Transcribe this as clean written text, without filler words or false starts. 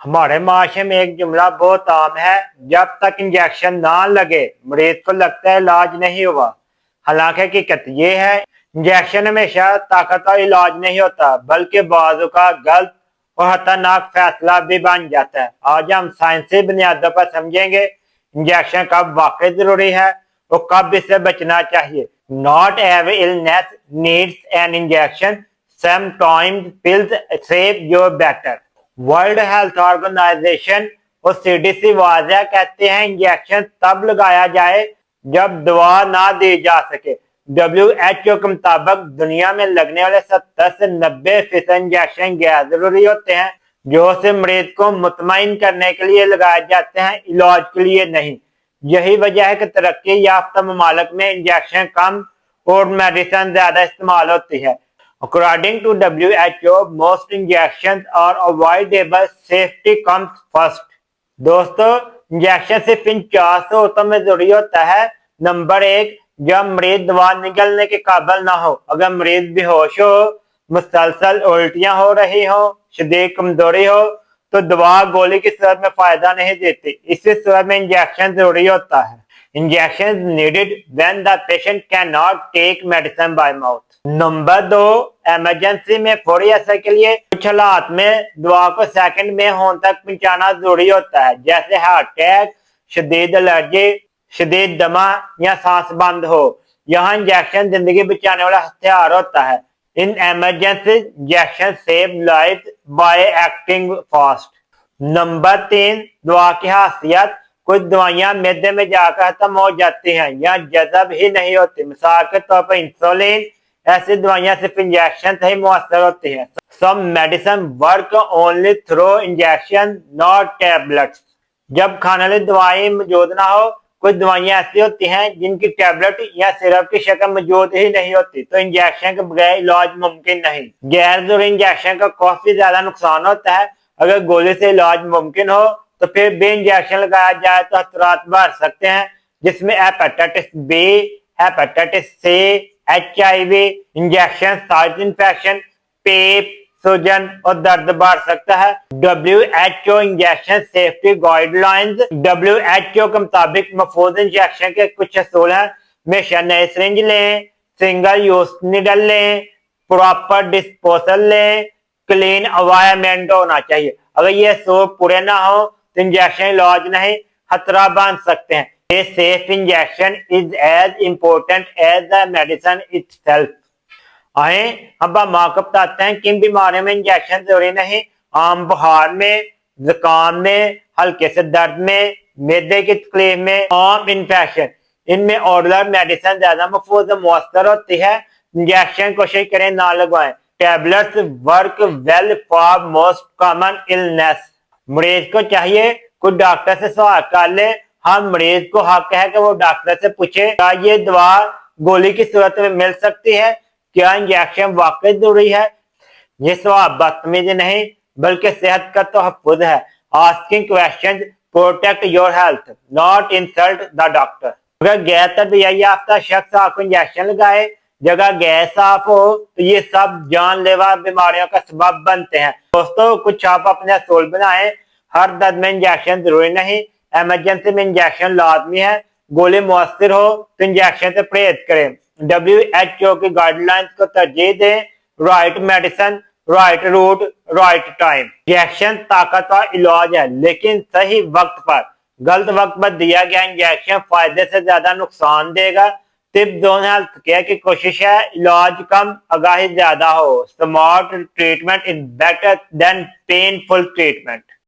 ہمارے معاشرے میں ایک جملہ بہت عام ہے، جب تک انجیکشن نہ لگے مریض کو لگتا ہے علاج نہیں ہوا۔ حالانکہ حقیقت یہ ہے انجیکشن ہمیشہ طاقتور علاج نہیں ہوتا، بلکہ بعض اوقات غلط اور خطرناک فیصلہ بھی بن جاتا ہے۔ آج ہم سائنسی بنیادوں پر سمجھیں گے انجیکشن کب واقعی ضروری ہے اور کب اس سے بچنا چاہیے۔ Not every illness needs an injection. Sometimes pills save you better. World Health Organization اور CDC واضح کہتے ہیں انجیکشن تب لگایا جائے جب دوا نہ دی جا سکے۔ WHO کے مطابق دنیا میں لگنے والے 70 سے 90% انجیکشن غیر ضروری ہوتے ہیں، جو سے مریض کو مطمئن کرنے کے لیے لگائے جاتے ہیں، علاج کے لیے نہیں۔ یہی وجہ ہے کہ ترقی یافتہ ممالک میں انجیکشن کم اور میڈیسن زیادہ استعمال ہوتی ہے۔ According to WHO, most injections are avoidable. Safety comes first. دوستو انجیکشن صرف ان 4 صورتوں میں ضروری ہوتا ہے۔ نمبر 1، جب مریض دوا نگلنے کے قابل نہ ہو۔ اگر مریض بے ہوش ہو، مسلسل الٹیاں ہو رہی ہو، شدید کمزوری ہو تو دوا گولی کی صورت میں فائدہ نہیں دیتی۔ اسی صورت میں انجیکشن ضروری ہوتا ہے۔ Injection is needed when the patient cannot take medicine by mouth. Number 2، emergency میں فوری اثر کے لیے کچھ حالات میں دوا کو سیکنڈ میں ہون تک پہنچانا ضروری ہوتا ہے، جیسے ہارٹ اٹیک، شدید الرجی، شدید دمہ یا سانس بند ہو۔ یہاں انجیکشن زندگی بچانے والا ہتھیار ہوتا ہے۔ In emergency injection save life by acting fast. Number 3، دوا کی خاصیت، کچھ دوائیاں معدے میں جا کر ختم ہو جاتی ہیں یا جذب ہی نہیں ہوتی۔ مثال کے طور پر انسولین، ایسی دوائیاں صرف انجیکشن سے ہی مؤثر ہوتی ہیں۔ Some medicine work only through injection, not tablets. جب کھانے والی دوائی موجود نہ ہو، کچھ دوائیاں ایسی ہوتی ہیں جن کی ٹیبلٹ یا سرپ کی شکل موجود ہی نہیں ہوتی، تو انجیکشن کے بغیر علاج ممکن نہیں۔ غیر ضروری انجیکشن کا کافی زیادہ نقصان ہوتا ہے۔ اگر گولی سے علاج ممکن ہو تو پھر بھی انجیکشن لگایا جائے تو خطرات بڑھ سکتے ہیں، جس میں hepatitis B, hepatitis C, HIV، injection site infection, پیپ، سوجن اور درد بڑھ سکتا ہے۔ WHO injection safety guidelines. WHO کے مطابق محفوظ انجیکشن کے کچھ اصول ہیں۔ ہمیشہ نئے سرنج لیں، سنگل یوز نیڈل لیں، پراپر ڈسپوزل لیں، کلین انوائرمنٹ ہونا چاہیے۔ اگر یہ اصول پورے نہ ہو تو انجیکشن علاج نہیں، خطرہ بن سکتے ہیں۔ A safe injection is as important as the medicine itself. آئیں اب ہم آپ کو بتاتے ہیں کن بیماریوں میں انجیکشن ضروری نہیں۔ عام بخار میں، زکام میں، ہلکے سے درد میں، معدے کی تکلیف میں، عام انفیکشن، ان میں اورل میڈیسن زیادہ محفوظ و مؤثر ہوتی ہے۔ انجیکشن کوشش کریں نہ لگوائیں۔ Tablets work well for most common illness. مریض کو چاہیے کوئی ڈاکٹر سے سوال کر لے۔ ہر مریض کو حق ہے کہ وہ ڈاکٹر سے پوچھے کیا یہ دوا گولی کی صورت میں مل سکتی ہے، کیا انجیکشن واقعی ضروری ہے۔ یہ سوال بدتمیزی نہیں بلکہ صحت کا تحفظ ہے۔ Asking questions protect your health, not insult the doctor. اگر غیر تربیت یافتہ شخص آپ کو انجیکشن لگائے، جگہ غیر صاف ہو تو یہ سب جان لیوا بیماریوں کا سبب بنتے ہیں۔ دوستو کچھ آپ اپنے اصول بنائیں۔ ہر درد میں انجیکشن ضروری نہیں، ایمرجنسی میں انجیکشن لازمی ہے۔ گولی مؤثر ہو تو انجیکشن سے پرہیز کریں۔ WHO کی گائیڈ لائنز کو ترجیح دیں۔ Right medicine, right route, right time. Injection طاقتور علاج ہے لیکن صحیح وقت پر۔ غلط وقت پر دیا گیا انجیکشن فائدے سے زیادہ نقصان دے گا۔ طب زون ہیلتھ کیئر کی کوشش ہے علاج کم، آگاہی زیادہ ہو۔ Smart treatment is better than painful treatment.